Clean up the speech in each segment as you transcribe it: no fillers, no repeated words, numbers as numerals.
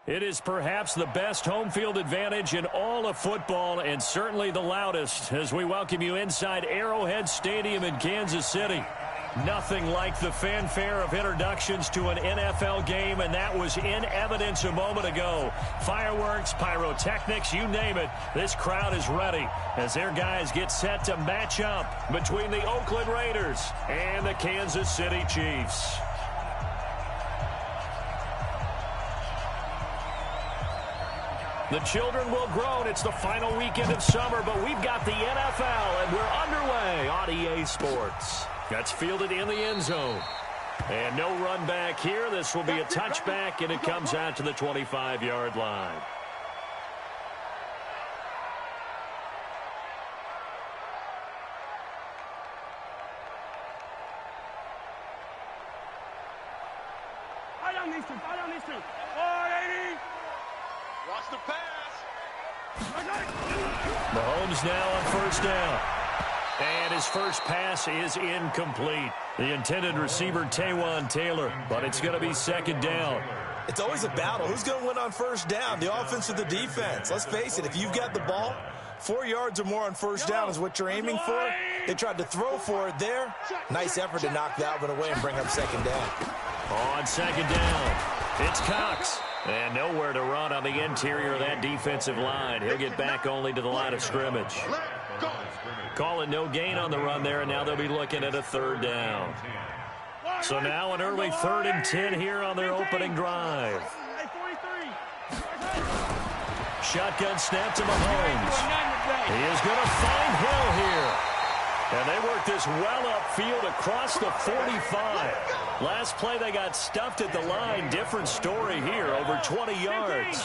It is perhaps the best home field advantage in all of football and certainly the loudest as we welcome you inside Arrowhead Stadium in Kansas City. Nothing like the fanfare of introductions to an NFL game, and that was in evidence a moment ago. Fireworks, pyrotechnics, you name it. This crowd is ready as their guys get set to match up between the Oakland Raiders and the Kansas City Chiefs. The children will groan. It's the final weekend of summer, but we've got the NFL, and we're underway on EA Sports. That's fielded in the end zone. And no run back here. This will be a touchback, and it comes out to the 25-yard line. Watch the pass. Mahomes now on first down. And his first pass is incomplete. The intended receiver, Taywan Taylor, but it's going to be second down. It's always a battle. Who's going to win on first down, the offense or the defense? Let's face it, if you've got the ball, 4 yards or more on first down is what you're aiming for. They tried to throw for it there. Nice effort to knock that one away and bring up second down. On second down, it's Cox. And nowhere to run on the interior of that defensive line. He'll get back only to the line of scrimmage. Calling no gain on the run there, and now they'll be looking at a third down. So now an early 3rd and 10 here on their opening drive. Shotgun snap to Mahomes. He is going to find Hill here. And they work this well upfield across the 45. Last play they got stuffed at the line. Different story here, over 20 yards.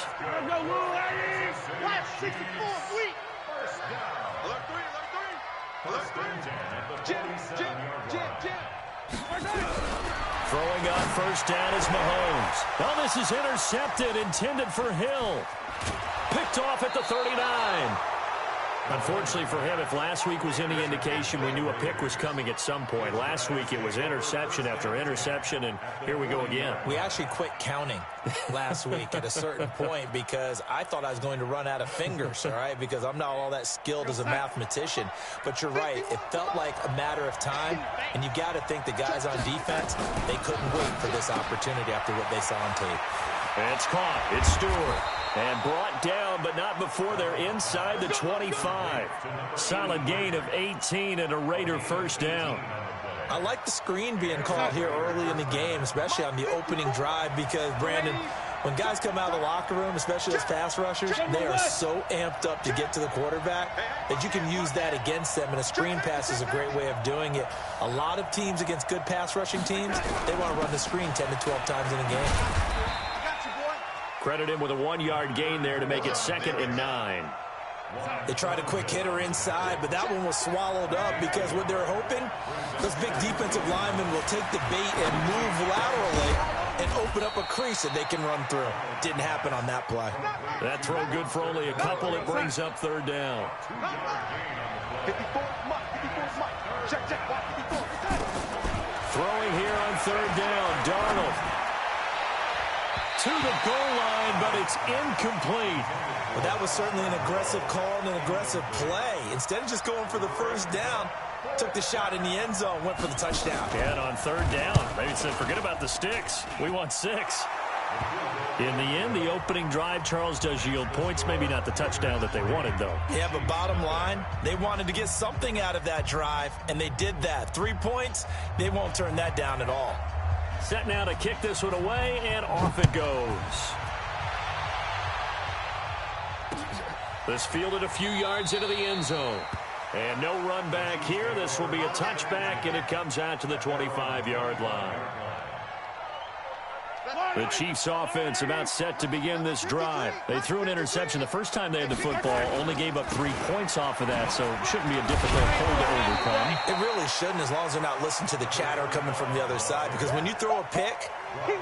Throwing on first down is Mahomes. Well, this is intercepted, intended for Hill. Picked off at the 39. Unfortunately for him, if last week was any indication, we knew a pick was coming at some point. Last week it was interception after interception, and here we go again. We actually quit counting last week at a certain point because I thought I was going to run out of fingers, all right, because I'm not all that skilled as a mathematician. But you're right. It felt like a matter of time, and you got to think the guys on defense, they couldn't wait for this opportunity after what they saw on tape. It's caught. It's Stewart. And brought down, but not before they're inside the 25. Solid gain of 18 and a Raider first down. I like the screen being called here early in the game, especially on the opening drive, because, Brandon, when guys come out of the locker room, especially as pass rushers, they are so amped up to get to the quarterback that you can use that against them, and a screen pass is a great way of doing it. A lot of teams against good pass rushing teams, they want to run the screen 10 to 12 times in a game. Credit him with a 1-yard gain there to make it 2nd and 9. They tried a quick hitter inside, but that one was swallowed up because what they're hoping, those big defensive linemen will take the bait and move laterally and open up a crease that they can run through. Didn't happen on that play. That throw good for only a couple. It brings up 3rd down. Throwing here on 3rd down, Darnold. To the goal line, but it's incomplete. Well, that was certainly an aggressive call and an aggressive play. Instead of just going for the first down, took the shot in the end zone, went for the touchdown. And on 3rd down, they said, forget about the sticks. We want 6. In the end, the opening drive, Charles, does yield points. Maybe not the touchdown that they wanted, though. Yeah, but bottom line, they wanted to get something out of that drive, and they did that. 3 points, they won't turn that down at all. Set now to kick this one away, and off it goes. This fielded a few yards into the end zone. And no run back here. This will be a touchback, and it comes out to the 25-yard line. The Chiefs offense about set to begin this drive. They threw an interception the first time they had the football, only gave up 3 points off of that, so it shouldn't be a difficult hole to overcome. It really shouldn't, as long as they're not listening to the chatter coming from the other side, because when you throw a pick,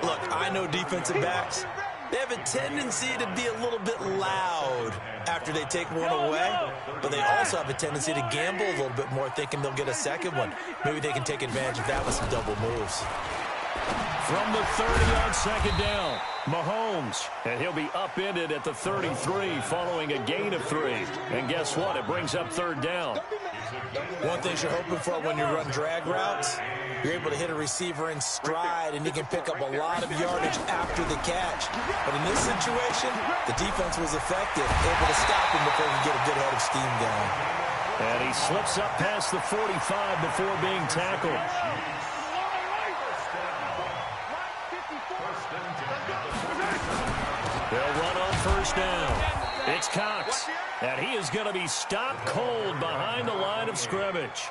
look, I know defensive backs, they have a tendency to be a little bit loud after they take one away, but they also have a tendency to gamble a little bit more, thinking they'll get a second one. Maybe they can take advantage of that with some double moves. From the 30 on second down, Mahomes, and he'll be upended at the 33 following a gain of 3. And guess what? It brings up third down. One thing you're hoping for when you run drag routes, you're able to hit a receiver in stride, and he can pick up a lot of yardage after the catch. But in this situation, the defense was effective, able to stop him before he could get a good head of steam going. And he slips up past the 45 before being tackled. They'll run on first down. It's Cox, and he is going to be stopped cold behind the line of scrimmage.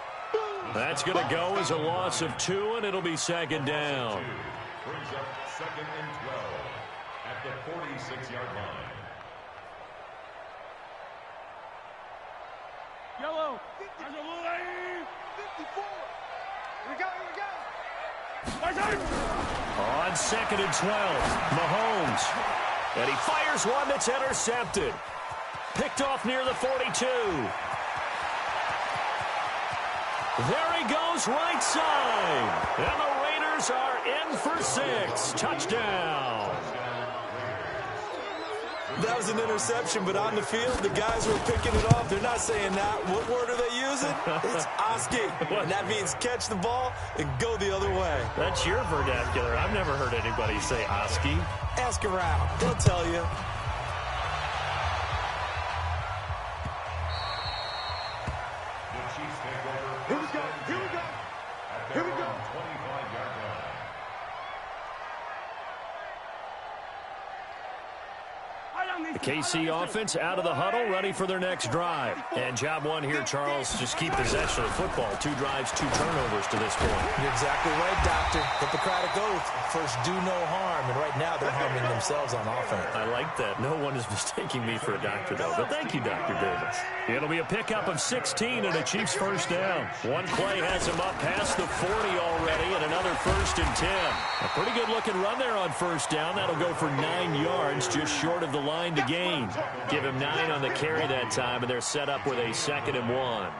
That's going to go as a loss of 2, and it'll be second down. Brings up 2nd and 12 at the 46-yard line. Yellow. 54. Here we go. On 2nd and 12, Mahomes. And he fires one that's intercepted. Picked off near the 42. There he goes, right side. And the Raiders are in for 6. Touchdown. That was an interception, but on the field, the guys who are picking it off, they're not saying that. What word are they using? It's Oski. And that means catch the ball and go the other way. That's your vernacular. I've never heard anybody say Oski. Ask around. They'll tell you. Here we go. Here we go. Here we go. 25-yard line. The KC offense out of the huddle, ready for their next drive. And job one here, Charles, just keep possession of the football. 2 drives, 2 turnovers to this point. You're exactly right, Doctor. Hippocratic oath. First, do no harm. And right now, they're harming themselves on offense. I like that. No one is mistaking me for a doctor, though. But thank you, Dr. Davis. It'll be a pickup of 16 and a Chiefs first down. One play has him up past the 40 already, and another 1st and 10. A pretty good-looking run there on first down. That'll go for 9 yards, just short of the line to gain. Give him 9 on the carry that time, and they're set up with a 2nd and 1.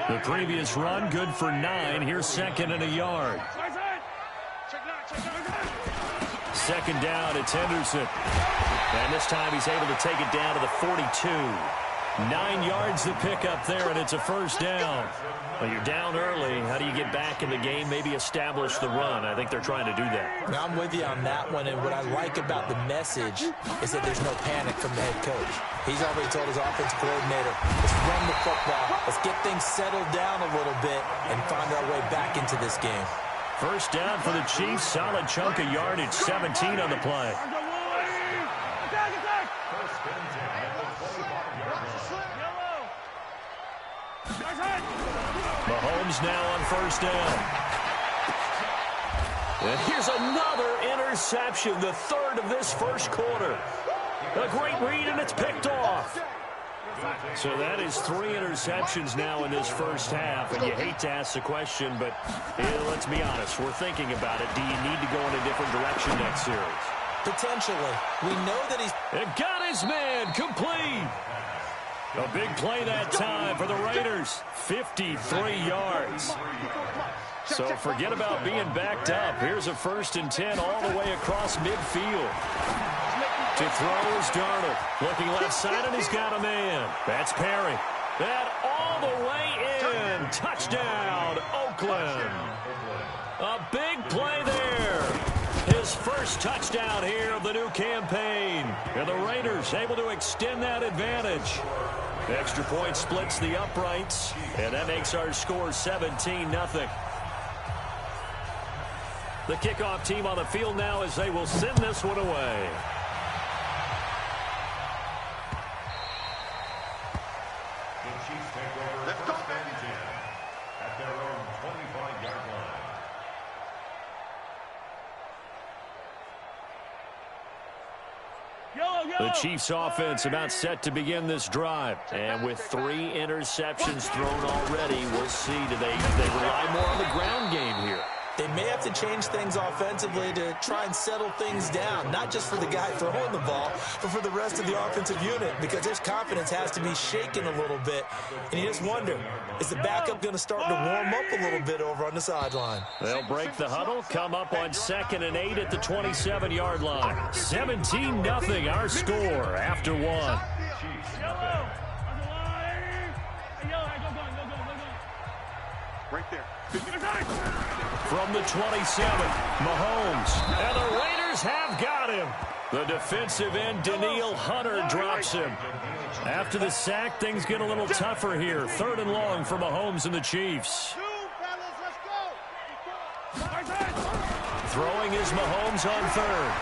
The previous run, good for 9. Here's 2nd and a yard. 2nd down, it's Henderson. And this time he's able to take it down to the 42. 9 yards to pick up there, and it's a first down. Well, you're down early. How do you get back in the game, maybe establish the run? I think they're trying to do that. Now, I'm with you on that one, and what I like about the message is that there's no panic from the head coach. He's already told his offensive coordinator, let's run the football, let's get things settled down a little bit and find our way back into this game. First down for the Chiefs, solid chunk of yardage, 17 on the play. Mahomes now on first down. And here's another interception, the 3rd of this first quarter. A great read, and it's picked off. So that is 3 interceptions now in this first half. And you hate to ask the question, but let's be honest. We're thinking about it. Do you need to go in a different direction next series? Potentially. We know that he's... It got his man complete. A big play that time for the Raiders. 53 yards. So forget about being backed up. Here's a 1st and 10 all the way across midfield. To throw is Darnold. Looking left side, and he's got a man. That's Perry. That all the way in. Touchdown, Oakland. A big play there. His first touchdown here of the new campaign. And the Raiders able to extend that advantage. The extra point splits the uprights, and that makes our score 17-0. The kickoff team on the field now as they will send this one away. The Chiefs take over first and 10 at their own 25-yard line. The Chiefs offense about set to begin this drive. And with 3 interceptions thrown already, we'll see. Do they rely more on the ground game here? they may have to change things offensively to try and settle things down, not just for the guy throwing the ball, but for the rest of the offensive unit, because his confidence has to be shaken a little bit. And you just wonder, is the backup going to start to warm up a little bit over on the sideline? They'll break the huddle, come up on 2nd and 8 at the 27-yard line. 17-0 our score after one. Right there. From the 27, Mahomes. And the Raiders have got him. The defensive end, Danielle Hunter, drops him. After the sack, things get a little tougher here. 3rd and long for Mahomes and the Chiefs. Throwing is Mahomes on 3rd.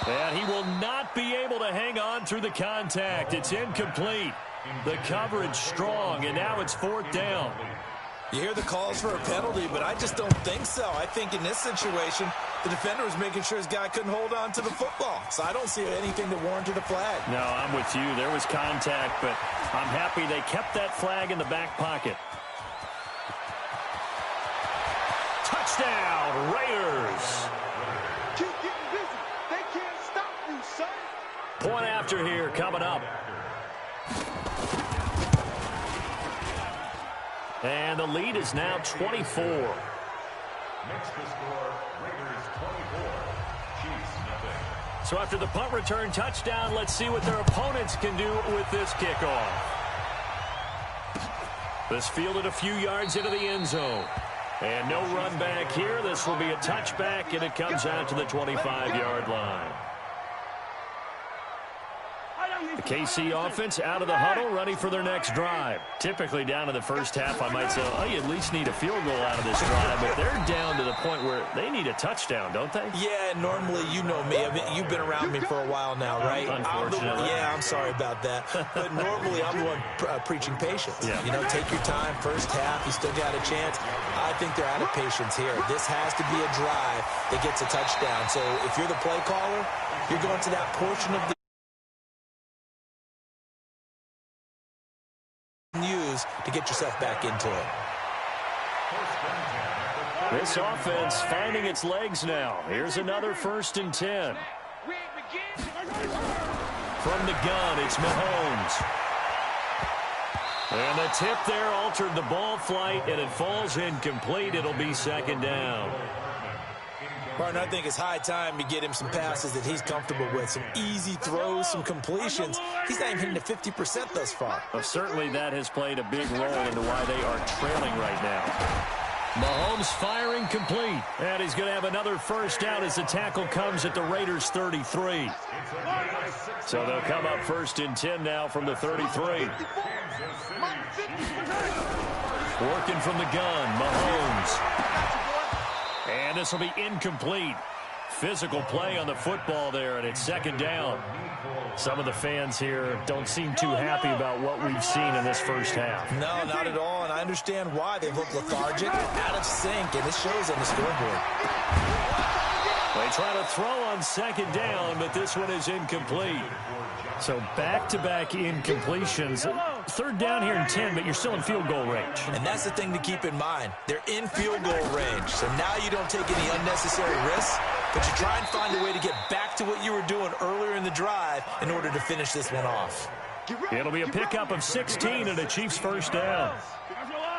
And he will not be able to hang on through the contact. It's incomplete. The coverage strong, and now it's 4th down. You hear the calls for a penalty, but I just don't think so. I think in this situation, the defender was making sure his guy couldn't hold on to the football. So I don't see anything that warranted a flag. No, I'm with you. There was contact, but I'm happy they kept that flag in the back pocket. Touchdown, Raiders. Keep getting busy. They can't stop you, son. Point after here coming up. And the lead is now 24. Next to score, Raiders 24, Chiefs nothing. So after the punt return touchdown, let's see what their opponents can do with this kickoff. This fielded a few yards into the end zone. And no run back here. This will be a touchback, and it comes out to the 25-yard line. The KC offense out of the huddle, ready for their next drive. Typically down to the first half, I might say, oh, you at least need a field goal out of this drive. But they're down to the point where they need a touchdown, don't they? Yeah, normally, you know me. I mean, you've been around me for a while now, right? Unfortunately. I'm sorry about that. But normally, I'm the one preaching patience. Yeah. You know, take your time. First half, you still got a chance. I think they're out of patience here. This has to be a drive that gets a touchdown. So if you're the play caller, you're going to that portion of the use to get yourself back into it. This offense finding its legs now. Here's another 1st and 10. From the gun, it's Mahomes. And the tip there altered the ball flight, and it falls incomplete. It'll be 2nd down. Martin, I think it's high time to get him some passes that he's comfortable with, some easy throws, some completions. He's not even hitting the 50% thus far. Well, certainly that has played a big role into why they are trailing right now. Mahomes firing complete, and he's going to have another 1st down as the tackle comes at the Raiders' 33. So they'll come up 1st and 10 now from the 33. Working from the gun, Mahomes. And this will be incomplete. Physical play on the football there, and it's 2nd down. Some of the fans here don't seem too happy about what we've seen in this first half. No, not at all, and I understand why. They look lethargic, out of sync, and it shows on the scoreboard. They try to throw on 2nd down, but this one is incomplete. So back-to-back incompletions. 3rd down here in 10, but you're still in field goal range. And that's the thing to keep in mind. They're in field goal range. So now you don't take any unnecessary risks, but you try and find a way to get back to what you were doing earlier in the drive in order to finish this one off. It'll be a pickup of 16 and a Chiefs 1st down.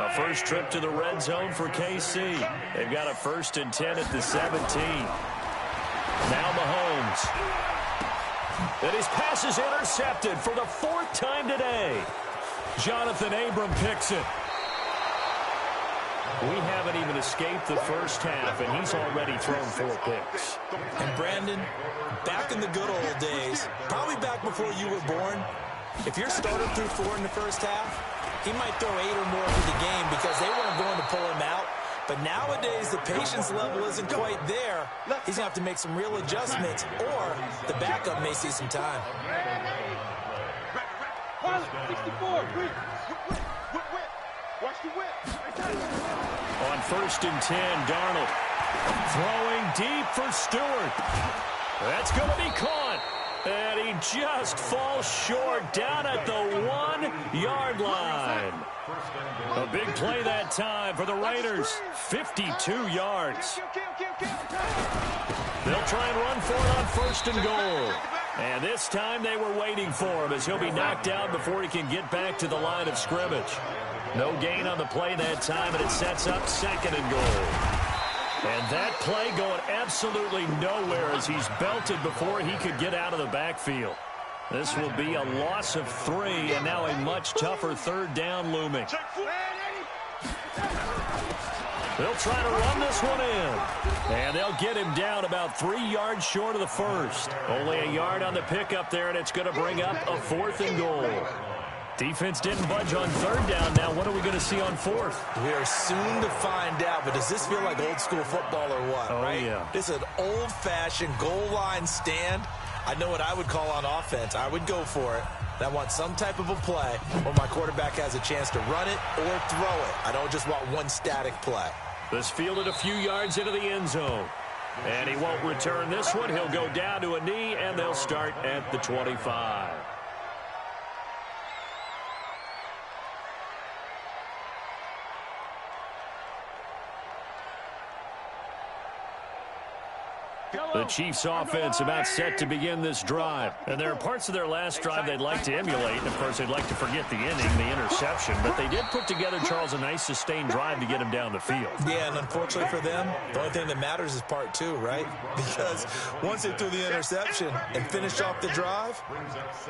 A first trip to the red zone for KC. They've got a 1st and 10 at the 17. Now Mahomes. And his pass is intercepted for the 4th time today. Jonathan Abram picks it. We haven't even escaped the first half, and he's already thrown 4 picks. And Brandon, back in the good old days, probably back before you were born, if your starter threw 4 in the first half, he might throw 8 or more for the game because they weren't going to pull him out. But nowadays, the patience level isn't quite there. He's going to have to make some real adjustments, or the backup may see some time. 64, watch the whip. On 1st and 10, Darnold throwing deep for Stewart. That's going to be caught. And he just falls short down at the 1-yard line. A big play that time for the Raiders. 52 yards. They'll try and run for it on 1st and goal. And this time they were waiting for him as he'll be knocked down before he can get back to the line of scrimmage. No gain on the play that time, and it sets up 2nd and goal. And that play going absolutely nowhere as he's belted before he could get out of the backfield. This will be a loss of 3, and now a much tougher 3rd down looming. They'll try to run this one in. And they'll get him down about 3 yards short of the 1st. Only a yard on the pickup there, and it's going to bring up a 4th and goal. Defense didn't budge on 3rd down. Now what are we going to see on 4th? We are soon to find out, but does this feel like old school football or what? Oh, right? Yeah. This is an old-fashioned goal line stand. I know what I would call on offense. I would go for it. And I want some type of a play where my quarterback has a chance to run it or throw it. I don't just want one static play. This fielded a few yards into the end zone. And he won't return this one. He'll go down to a knee, and they'll start at the 25. The Chiefs offense about set to begin this drive. And there are parts of their last drive they'd like to emulate. And, of course, they'd like to forget the inning, the interception. But they did put together, Charles, a nice sustained drive to get him down the field. Yeah, and unfortunately for them, the only thing that matters is part 2, right? Because once they threw the interception and finished off the drive,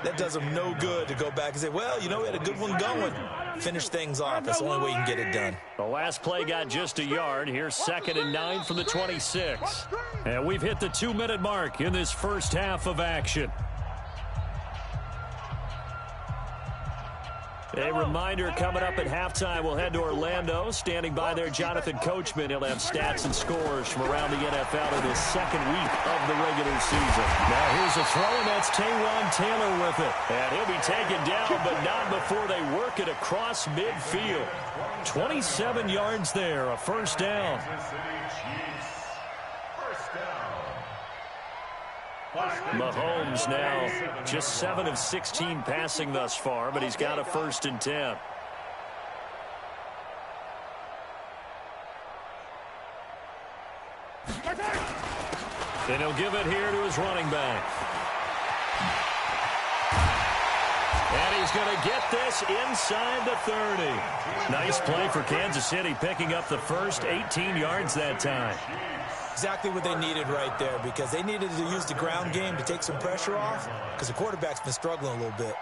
that does them no good to go back and say, well, you know, we had a good one going. Finish things off. That's the only way you can get it done. The last play got just a yard. Here's 2nd and 9 from the 26. And we've hit the 2-minute mark in this first half of action. A reminder coming up at halftime, we'll head to Orlando. Standing by there, Jonathan Coachman. He'll have stats and scores from around the NFL in his 2nd week of the regular season. Now here's a throw, and that's Taywan Taylor with it. And he'll be taken down, but not before they work it across midfield. 27 yards there, a 1st down. Mahomes now just 7 of 16 passing thus far, but he's got a 1st and 10. Then he'll give it here to his running back. And he's going to get this inside the 30. Nice play for Kansas City, picking up the first 18 yards that time. Exactly what they needed right there, because they needed to use the ground game to take some pressure off, because the quarterback's been struggling a little bit.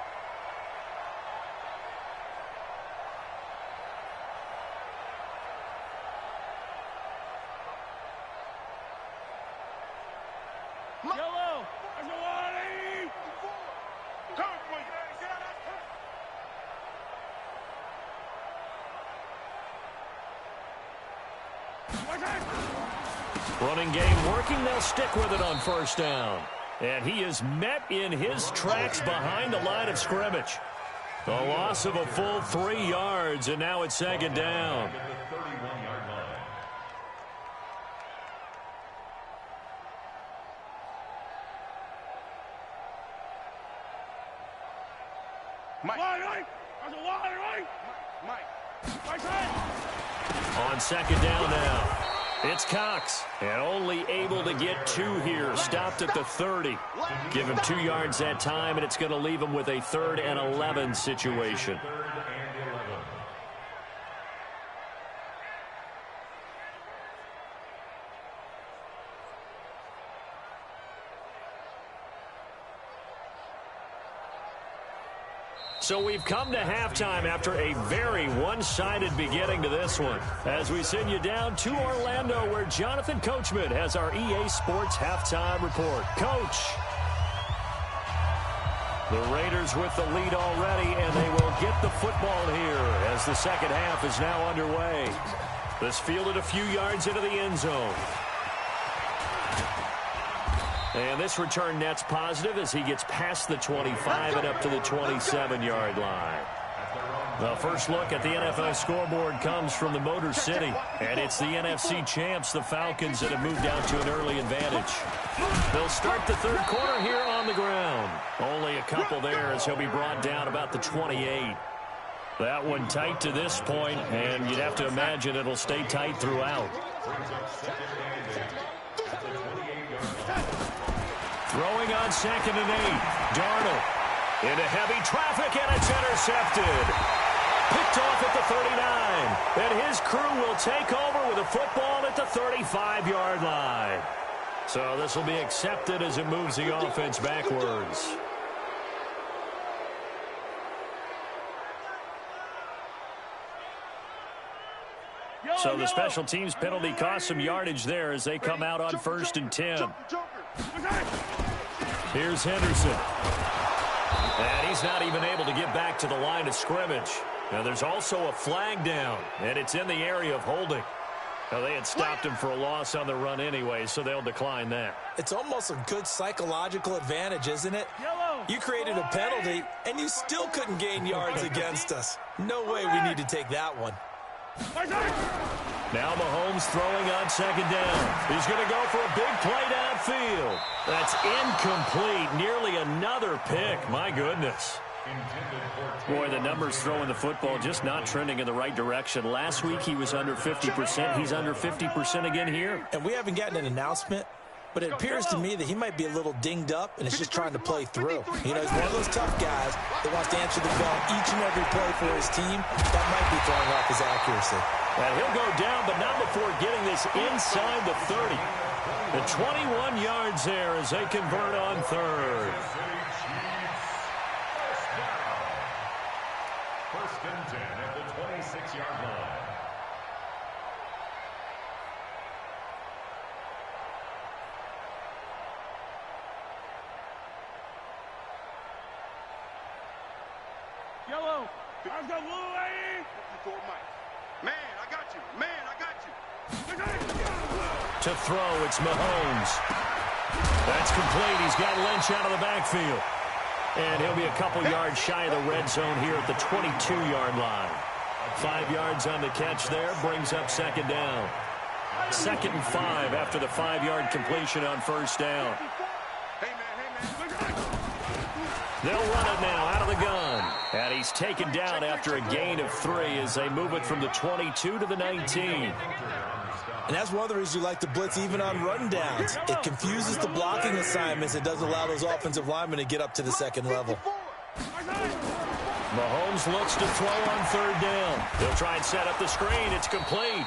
Running game working. They'll stick with it on 1st down. And he is met in his tracks behind the line of scrimmage. The loss of a full 3 yards, and now it's 2nd down. On 2nd down now. It's Cox, and only able to get 2 here. Stopped at the 30. Give him 2 yards that time, and it's going to leave him with a 3rd and 11 situation. So we've come to halftime after a very one-sided beginning to this one. As we send you down to Orlando, where Jonathan Coachman has our EA Sports halftime report. Coach. The Raiders with the lead already, and they will get the football here as the 2nd half is now underway. This fielded a few yards into the end zone. And this return net's positive as he gets past the 25 and up to the 27-yard line. The first look at the NFL scoreboard comes from the Motor City, and it's the NFC champs, the Falcons, that have moved out to an early advantage. They'll start the third quarter here on the ground. Only a couple there as he'll be brought down about the 28. That one tight to this point, and you'd have to imagine it'll stay tight throughout. Throwing on 2nd and 8. Darnold into heavy traffic, and it's intercepted. Picked off at the 39. And his crew will take over with a football at the 35-yard line. So this will be accepted as it moves the offense backwards. So the special teams penalty cost some yardage there as they come out on 1st and 10. Here's Henderson. And he's not even able to get back to the line of scrimmage. Now there's also a flag down, and it's in the area of holding. Now they had stopped him for a loss on the run anyway, so they'll decline that. It's almost a good psychological advantage, isn't it? You created a penalty, and you still couldn't gain yards against us. No way we need to take that one. Now Mahomes throwing on 2nd down. He's going to go for a big play downfield. That's incomplete. Nearly another pick. My goodness. Boy, the numbers throwing the football just not trending in the right direction. Last week he was under 50%. He's under 50% again here. And we haven't gotten an announcement, but it appears to me that he might be a little dinged up and is just trying to play through. You know, he's one of those tough guys that wants to answer the bell each and every play for his team. That might be throwing off his accuracy. And he'll go down, but not before getting this inside the 30. The 21 yards there as they convert on 3rd. First and 10 at the 26-yard line. Yellow. I've got Lil Wayne. 54 Mike. Man, I got you. Man, I got you. To throw, it's Mahomes. That's complete. He's got Lynch out of the backfield. And he'll be a couple yards shy of the red zone here at the 22-yard line. 5 yards on the catch there, brings up 2nd down. 2nd and 5 after the 5-yard completion on 1st down. They'll run it now out of the gun. And he's taken down after a gain of 3 as they move it from the 22 to the 19. And that's one of the reasons you like to blitz even on run downs. It confuses the blocking assignments. It doesn't allow those offensive linemen to get up to the 2nd level. Mahomes looks to throw on 3rd down. They'll try and set up the screen. It's complete.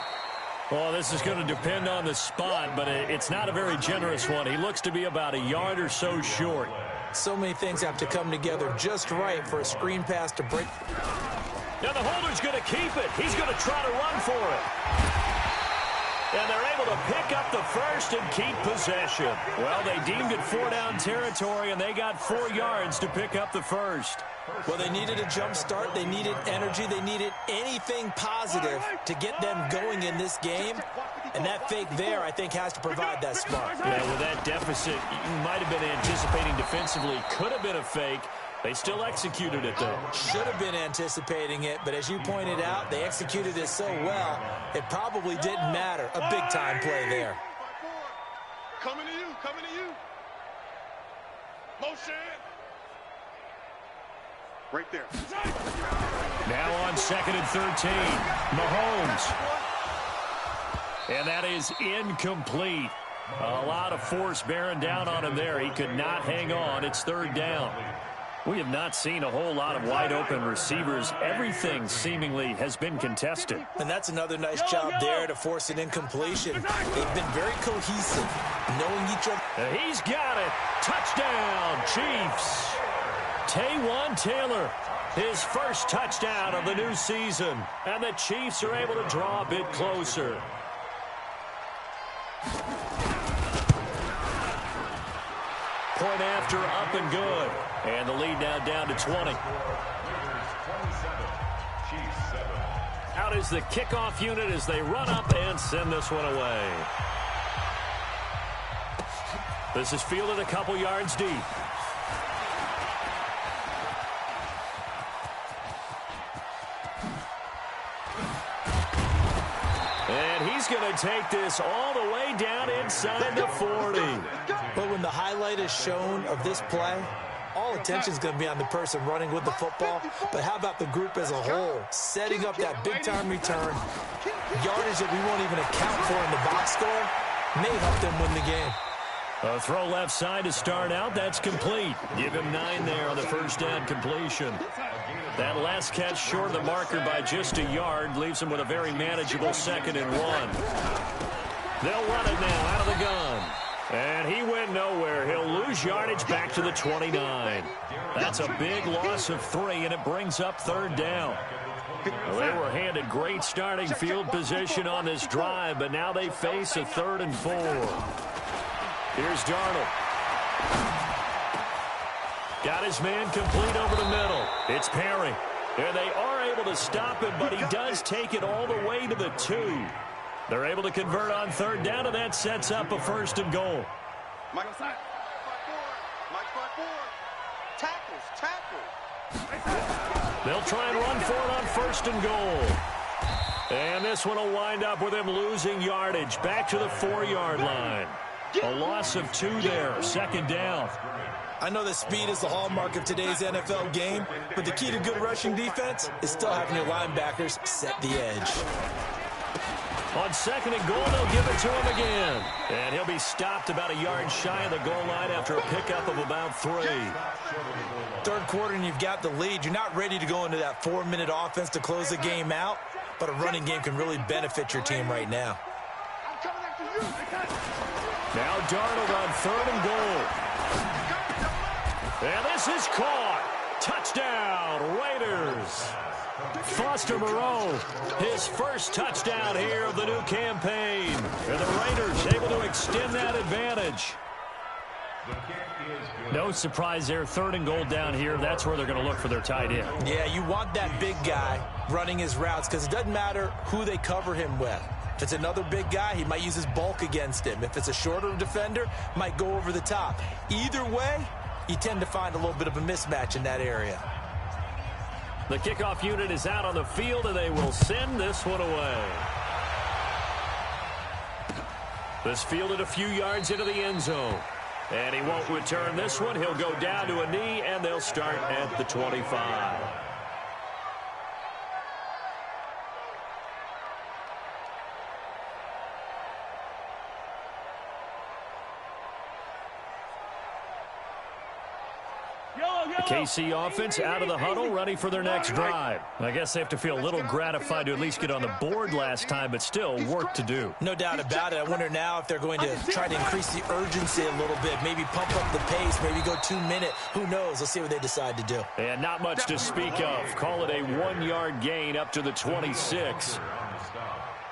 Well, this is going to depend on the spot, but it's not a very generous one. He looks to be about a yard or so short. So many things have to come together just right for a screen pass to break. Now the holder's going to keep it. He's going to try to run for it. And they're able to pick up the 1st and keep possession. Well, they deemed it 4-down territory, and they got 4 yards to pick up the 1st. Well, they needed a jump start. They needed energy. They needed anything positive to get them going in this game. And that fake there, I think, has to provide that spark. Yeah, with that deficit, you might have been anticipating defensively. Could have been a fake. They still executed it, though. Should have been anticipating it, but as you pointed out, they executed it so well, it probably didn't matter. A big-time play there. Coming to you, coming to you. Motion. Right there. Now on 2nd and 13, Mahomes. And that is incomplete. A lot of force bearing down on him there. He could not hang on. It's 3rd down. We have not seen a whole lot of wide-open receivers. Everything seemingly has been contested. And that's another nice job there to force an incompletion. They've been very cohesive, knowing each other. He's got it. Touchdown, Chiefs. Taywan Taylor, his first touchdown of the new season. And the Chiefs are able to draw a bit closer. Point after, up and good. And the lead now down to 20. Out is the kickoff unit as they run up and send this one away. This is fielded a couple yards deep. he's going to take this all the way down inside the 40. But when the highlight is shown of this play, all attention is going to be on the person running with the football. But how about the group as a whole, setting up that big-time return, yardage that we won't even account for in the box score, may help them win the game. A throw left side to start out. That's complete. Give him 9 there on the first down completion. That last catch short of the marker by just a yard leaves him with a very manageable 2nd and 1. They'll run it now out of the gun. And he went nowhere. He'll lose yardage back to the 29. That's a big loss of 3, and it brings up 3rd down. Well, they were handed great starting field position on this drive, but now they face a 3rd and 4. Here's Darnold. Got his man complete over the middle. It's Perry. And they are able to stop him, but he does take it all the way to the 2. They're able to convert on 3rd down, and that sets up a 1st and goal. Mike 5-4. Tackles. They'll try and run for it on 1st and goal. And this one will wind up with him losing yardage back to the 4-yard line. A loss of 2 there, 2nd down. I know that speed is the hallmark of today's NFL game, but the key to good rushing defense is still having your linebackers set the edge. On 2nd and goal, they'll give it to him again. And he'll be stopped about a yard shy of the goal line after a pickup of about 3. 3rd quarter and you've got the lead. You're not ready to go into that 4-minute offense to close the game out, but a running game can really benefit your team right now. Now Darnold on 3rd and goal. And this is caught. Touchdown, Raiders. Foster Moreau, his first touchdown here of the new campaign. And the Raiders able to extend that advantage. No surprise there, 3rd and goal down here. That's where they're going to look for their tight end. Yeah, you want that big guy running his routes because it doesn't matter who they cover him with. If it's another big guy, he might use his bulk against him. If it's a shorter defender, might go over the top. Either way, you tend to find a little bit of a mismatch in that area. The kickoff unit is out on the field, and they will send this one away. This fielded a few yards into the end zone. And he won't return this one. He'll go down to a knee, and they'll start at the 25. The KC offense out of the huddle, ready for their next drive. I guess they have to feel a little gratified to at least get on the board last time, but still work to do. No doubt about it. I wonder now if they're going to try to increase the urgency a little bit, maybe pump up the pace, maybe go 2-minute. Who knows? Let's see what they decide to do. And not much to speak of. Call it a 1-yard gain up to the 26.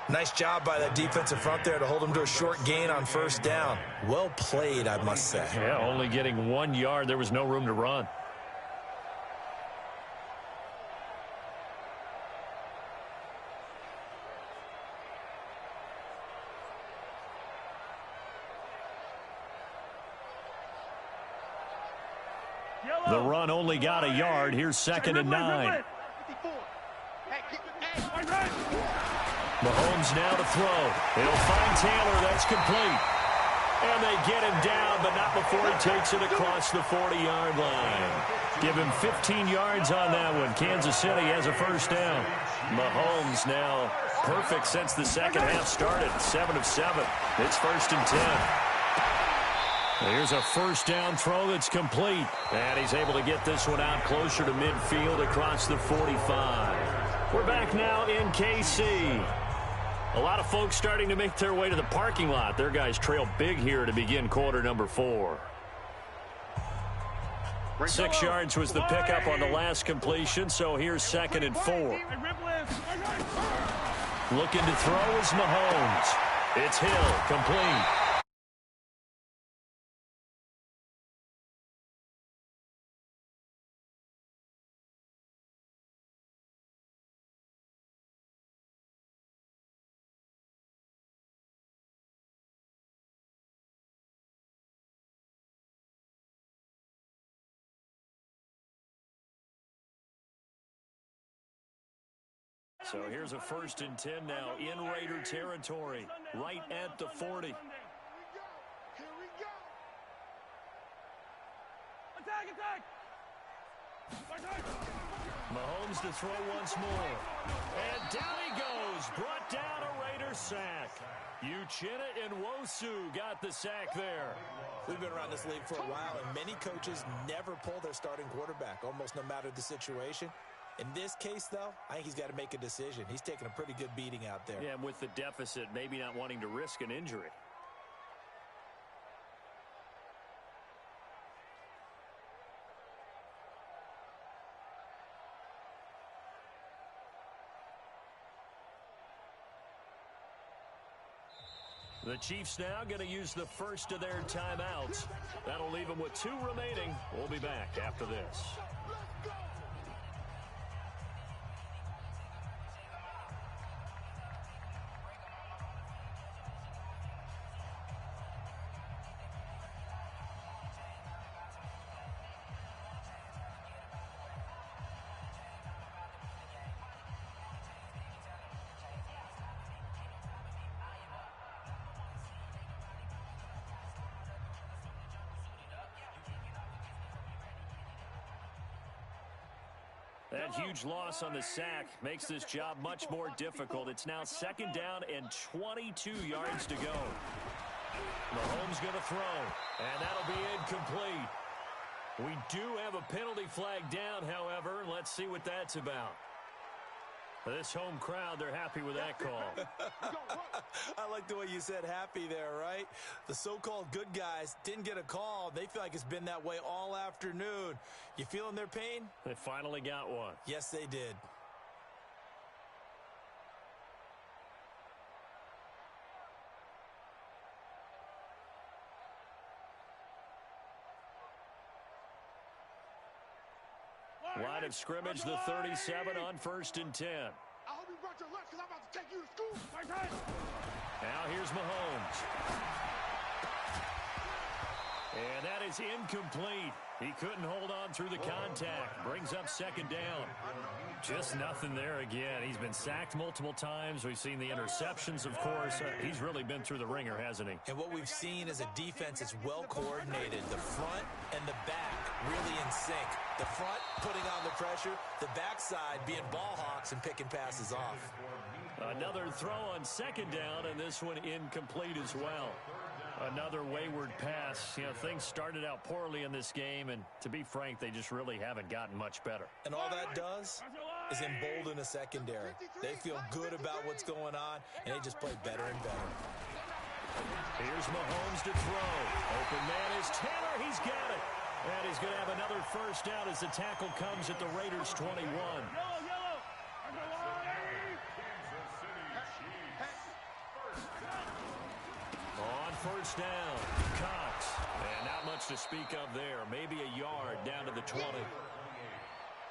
Nice job by that defensive front there to hold them to a short gain on 1st down. Well played, I must say. Yeah, only getting 1 yard. There was no room to run. The run only got a yard. Here's 2nd and 9. Mahomes now to throw. He'll find Taylor. That's complete. And they get him down, but not before he takes it across the 40-yard line. Give him 15 yards on that one. Kansas City has a 1st down. Mahomes now perfect since the second half started. 7 of 7. It's 1st and 10. Here's a 1st down throw that's complete. And he's able to get this one out closer to midfield across the 45. We're back now in KC. A lot of folks starting to make their way to the parking lot. Their guys trail big here to begin quarter number 4. 6 yards was the pickup on the last completion, so here's 2nd and 4. Looking to throw is Mahomes. It's Hill, complete. So here's a 1st and 10 now in Raider territory, right at the 40. Here we go. Attack! Mahomes to throw once more. And down he goes. Brought down a Raider sack. Uchenna and Nwosu got the sack there. We've been around this league for a while, and many coaches never pull their starting quarterback, almost no matter the situation. In this case, though, I think he's got to make a decision. He's taking a pretty good beating out there. Yeah, and with the deficit, maybe not wanting to risk an injury. The Chiefs now going to use the first of their timeouts. That'll leave them with 2 remaining. We'll be back after this. That huge loss on the sack makes this job much more difficult. It's now 2nd down and 22 yards to go. Mahomes going to throw, and that'll be incomplete. We do have a penalty flag down, however. Let's see what that's about. This home crowd, they're happy with that call. I like the way you said happy there, right? The so-called good guys didn't get a call. They feel like it's been that way all afternoon. You feeling their pain? They finally got one. Yes, they did. Line of scrimmage, the 37 on 1st and 10. I hope you brought your lunch because I'm about to take you to school. Now here's Mahomes. And that is incomplete. He couldn't hold on through the contact. Brings up 2nd down. Just nothing there again. He's been sacked multiple times. We've seen the interceptions, of course. He's really been through the ringer, hasn't he? And what we've seen is a defense that's well coordinated. The front and the back really in sync. The front putting on the pressure. The backside being ball hawks and picking passes off. Another throw on 2nd down, and this one incomplete as well. Another wayward pass. You know, things started out poorly in this game, and to be frank, they just really haven't gotten much better. And all that does is embolden a secondary. They feel good about what's going on, and they just play better and better. Here's Mahomes to throw. Open man is Taylor. He's got it. And he's going to have another 1st down as the tackle comes at the Raiders' 21. On 1st down, Cox. And not much to speak of there. Maybe a yard down to the 20.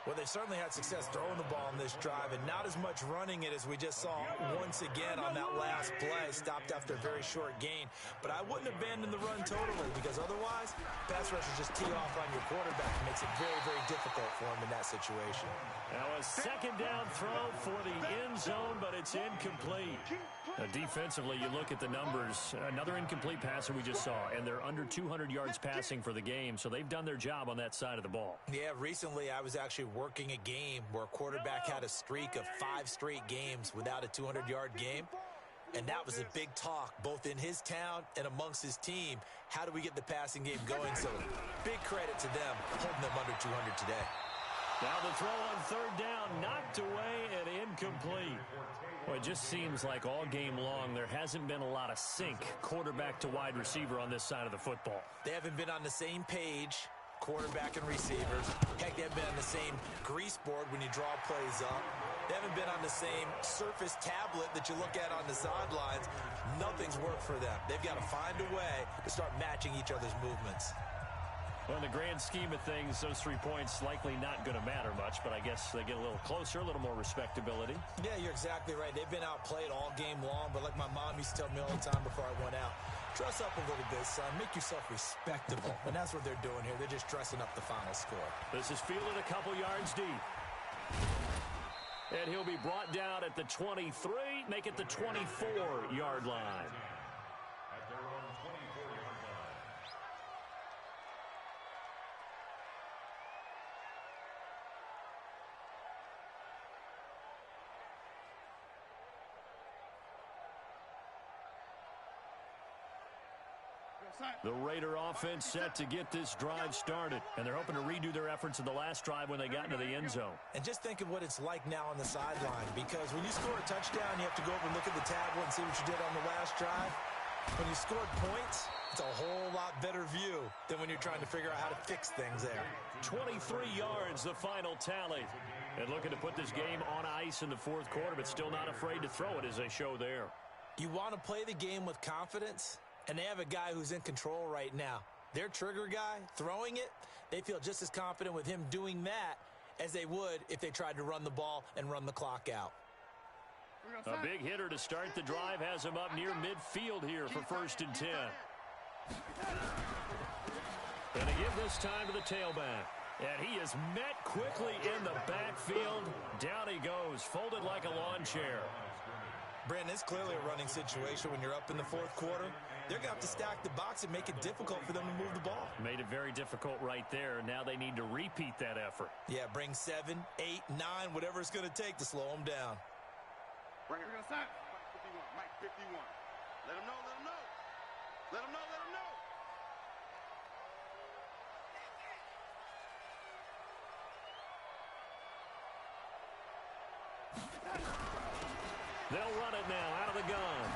Well, they certainly had success throwing the ball in this drive, and not as much running it as we just saw once again on that last play. Stopped after a very short gain. But I wouldn't abandon the run totally, because otherwise, pass rushers just tee off on your quarterback. It makes it very, very difficult for him in that situation. Now a 2nd down throw for the end zone, but it's incomplete. Defensively, you look at the numbers. Another incomplete passer we just saw, and they're under 200 yards passing for the game, so they've done their job on that side of the ball. Yeah, recently I was actually working a game where a quarterback had a streak of 5 straight games without a 200-yard game. And that was a big talk, both in his town and amongst his team. How do we get the passing game going? So big credit to them, holding them under 200 today. Now the throw on 3rd down, knocked away and incomplete. Well, it just seems like all game long there hasn't been a lot of sync quarterback to wide receiver on this side of the football. They haven't been on the same page, quarterback and receivers. Heck, they haven't been on the same grease board when you draw plays up. They haven't been on the same surface tablet that you look at on the sidelines. Nothing's worked for them. They've got to find a way to start matching each other's movements. Well, in the grand scheme of things, those 3 points likely not going to matter much, but I guess they get a little closer, a little more respectability. Yeah, you're exactly right. They've been outplayed all game long, but like my mom used to tell me all the time before I went out, dress up a little bit, son. Make yourself respectable. And that's what they're doing here. They're just dressing up the final score. This is fielded a couple yards deep. And he'll be brought down at the 23, make it the 24-yard line. At their own 24-yard line. The Raider offense set to get this drive started, and they're hoping to redo their efforts in the last drive when they got into the end zone. And just think of what it's like now on the sideline, because when you score a touchdown, you have to go over and look at the tablet and see what you did on the last drive. When you scored points, it's a whole lot better view than when you're trying to figure out how to fix things there. 23 yards, the final tally. And looking to put this game on ice in the fourth quarter, but still not afraid to throw it as they show there. You want to play the game with confidence, and they have a guy who's in control right now. Their trigger guy, throwing it, they feel just as confident with him doing that as they would if they tried to run the ball and run the clock out. A big hitter to start the drive has him up near midfield here for 1st and 10. Going to give this time to the tailback. And he is met quickly in the backfield. Down he goes, folded like a lawn chair. Brandon, it's clearly a running situation when you're up in the fourth quarter. They're going to have to stack the box and make it difficult for them to move the ball. Made it very difficult right there. Now they need to repeat that effort. Yeah, bring 7, 8, 9, whatever it's going to take to slow them down. Bring it. Mike 51. Mike 51. Let him know. Let him know. Let him know. Let him know. They'll run it now out of the gun.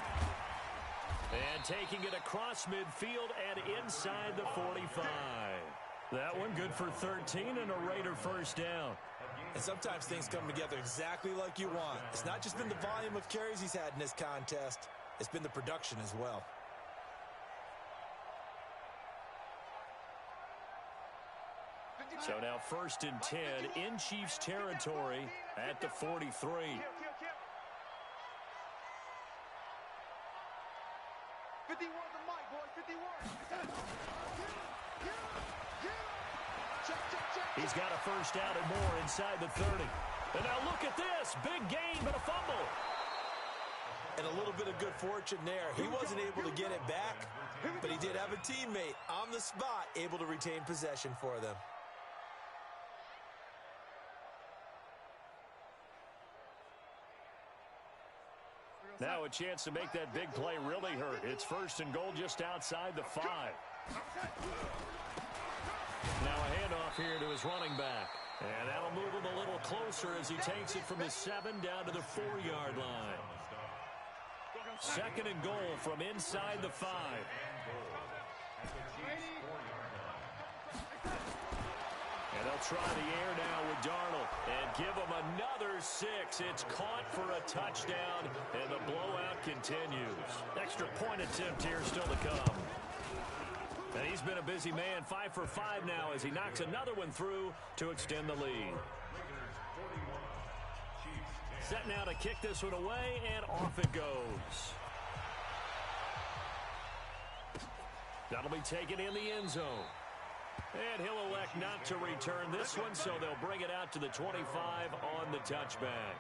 And taking it across midfield and inside the 45. That one good for 13 and a Raider first down. And sometimes things come together exactly like you want. It's not just been the volume of carries he's had in this contest. It's been the production as well. So now 1st and 10 in Chiefs territory at the 43. 51 the mic, boy. 51. He's got a first down and more inside the 30. And now look at this. Big gain, but a fumble. And a little bit of good fortune there. He wasn't able to get it back, but he did have a teammate on the spot able to retain possession for them. Now a chance to make that big play really hurt. It's 1st and goal just outside the 5. Now a handoff here to his running back. And that'll move him a little closer as he takes it from the 7 down to the 4-yard line. 2nd and goal from inside the 5. And they'll try the air now with Darnold and give him another 6. It's caught for a touchdown, and the blowout continues. Extra point attempt here still to come. And he's been a busy man, 5 for 5 now as he knocks another one through to extend the lead. Set now to kick this one away, and off it goes. That'll be taken in the end zone. And he'll elect not to return this one, so they'll bring it out to the 25 on the touchback.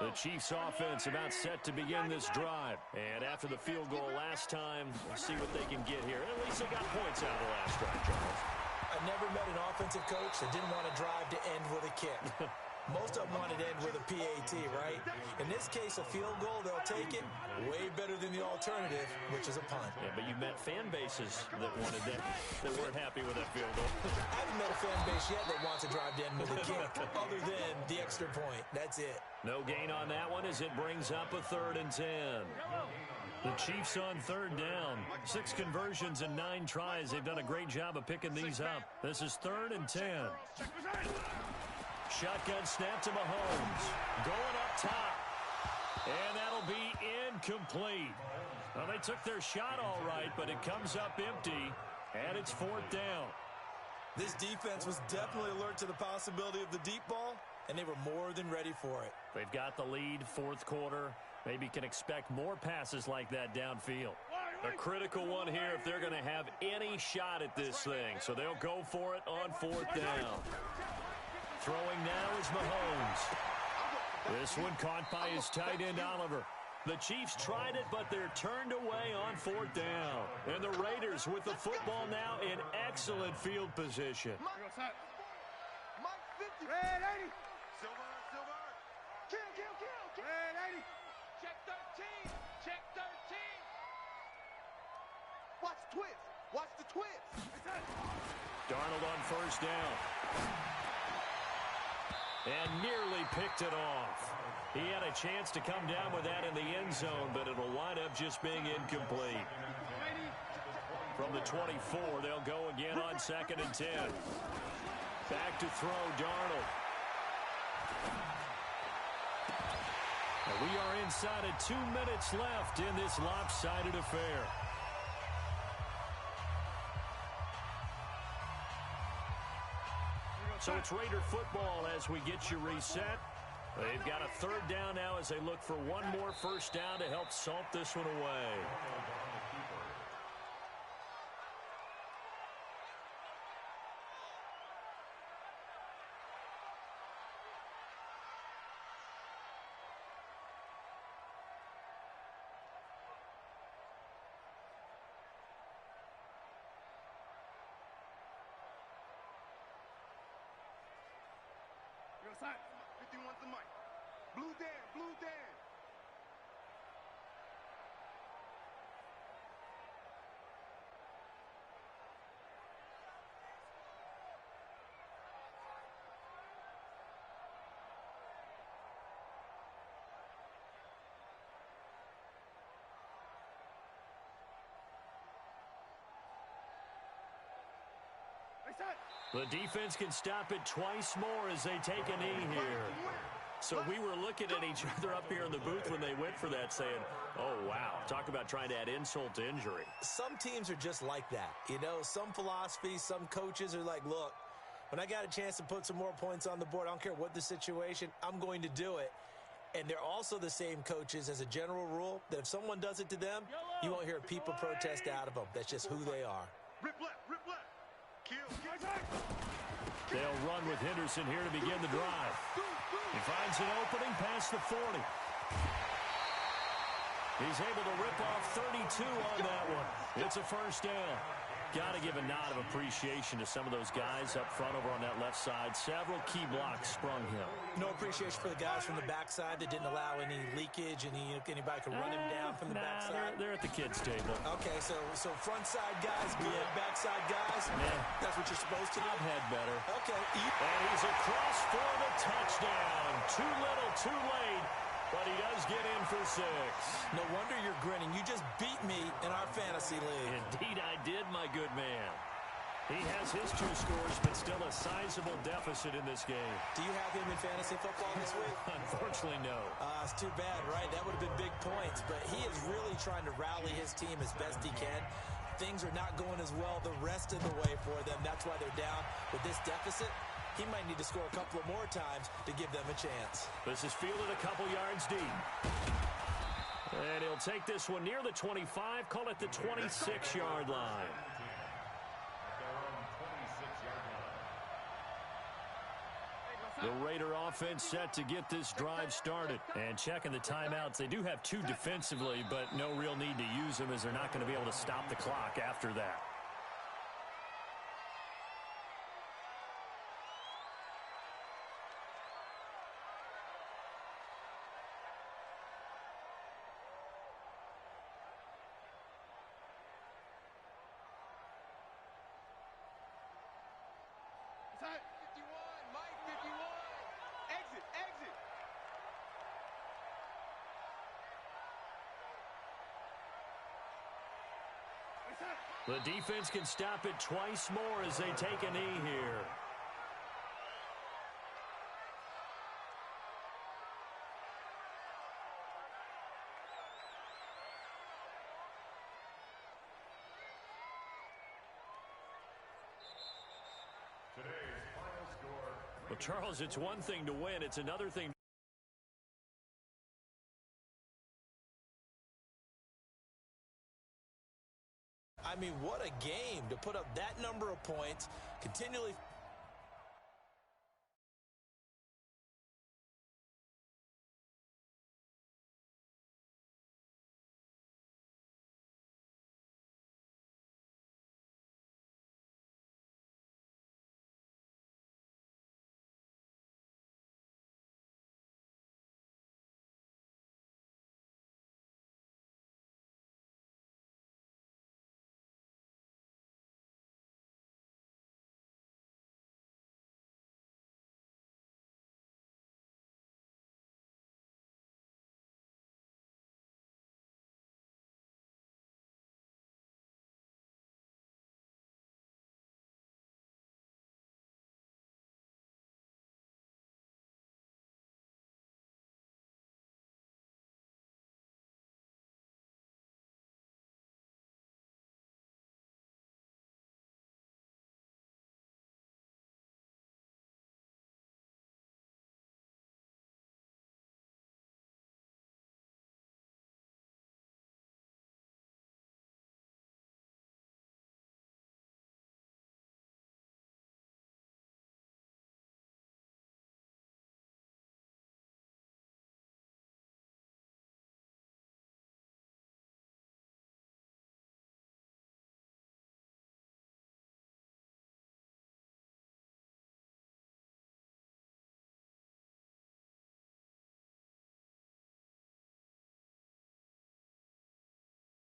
The Chiefs offense about set to begin this drive. And after the field goal last time, we'll see what they can get here. At least they got points out of the last drive, Charles. I've never met an offensive coach that didn't want a drive to end with a kick. Most of them want it to end with a PAT, right? In this case, a field goal, they'll take it. Way better than the alternative, which is a punt. Yeah, but you met fan bases that wanted that, that weren't happy with that field goal. I haven't met a fan base yet that wants a drive to end with a kick, other than the extra point. That's it. No gain on that one as it brings up a 3rd and 10. The Chiefs on 3rd down. 6 conversions and 9 tries. They've done a great job of picking these up. This is 3rd and 10. Shotgun snap to Mahomes. Going up top. And that'll be incomplete. Well, they took their shot all right, but it comes up empty. And it's 4th down. This defense was definitely alert to the possibility of the deep ball, and they were more than ready for it. They've got the lead, 4th quarter. Maybe can expect more passes like that downfield. A critical one here if they're going to have any shot at this thing. So they'll go for it on 4th down. Throwing now is Mahomes. This one caught by his tight end, Oliver. The Chiefs tried it, but they're turned away on 4th down. And the Raiders with the football now in excellent field position. Mike 50. Red 80. Silver. Kill. Red 80. Check 13. Check 13. Watch the twist. Darnold on 1st down. And nearly picked it off. He had a chance to come down with that in the end zone, but it'll wind up just being incomplete. From the 24, they'll go again on 2nd and 10. Back to throw, Darnold. And we are inside of 2 minutes left in this lopsided affair. So it's Raider football as we get you reset. They've got a 3rd down now as they look for one more 1st down to help salt this one away. Side. 51's the mic. Blue Dan. The defense can stop it twice more as they take a knee here. So we were looking at each other up here in the booth when they went for that saying, oh, wow, talk about trying to add insult to injury. Some teams are just like that. You know, some philosophies, some coaches are like, look, when I got a chance to put some more points on the board, I don't care what the situation, I'm going to do it. And they're also the same coaches as a general rule that if someone does it to them, you won't hear people protest out of them. That's just who they are. Rip left. They'll run with Henderson here to begin the drive. He finds an opening past the 40. He's able to rip off 32 on that one. It's a 1st down. Got to give a nod of appreciation to some of those guys up front over on that left side. Several key blocks sprung him. No appreciation for the guys from the backside that didn't allow any leakage and anybody could run him down from the backside. They're at the kids' table. Okay, so front side guys, good, backside guys. Yeah. That's what you're supposed to do. I've had better. Okay. And he's across for the touchdown. Too little, too late. But he does get in for 6. No wonder you're grinning. You just beat me in our fantasy league. Indeed I did, my good man. He has his 2 scores, but still a sizable deficit in this game. Do you have him in fantasy football this week? Unfortunately, no. It's too bad, right? That would have been big points. But he is really trying to rally his team as best he can. Things are not going as well the rest of the way for them. That's why they're down with this deficit. He might need to score a couple of more times to give them a chance. This is fielded a couple yards deep. And he'll take this one near the 25, call it the 26-yard line. The Raider offense set to get this drive started. And checking the timeouts, they do have 2 defensively, but no real need to use them as they're not going to be able to stop the clock after that. Side. 51. Mike 51. Exit. The defense can stop it twice more as they take a knee here. Well, Charles, it's one thing to win. It's another thing. I mean, what a game to put up that number of points, continually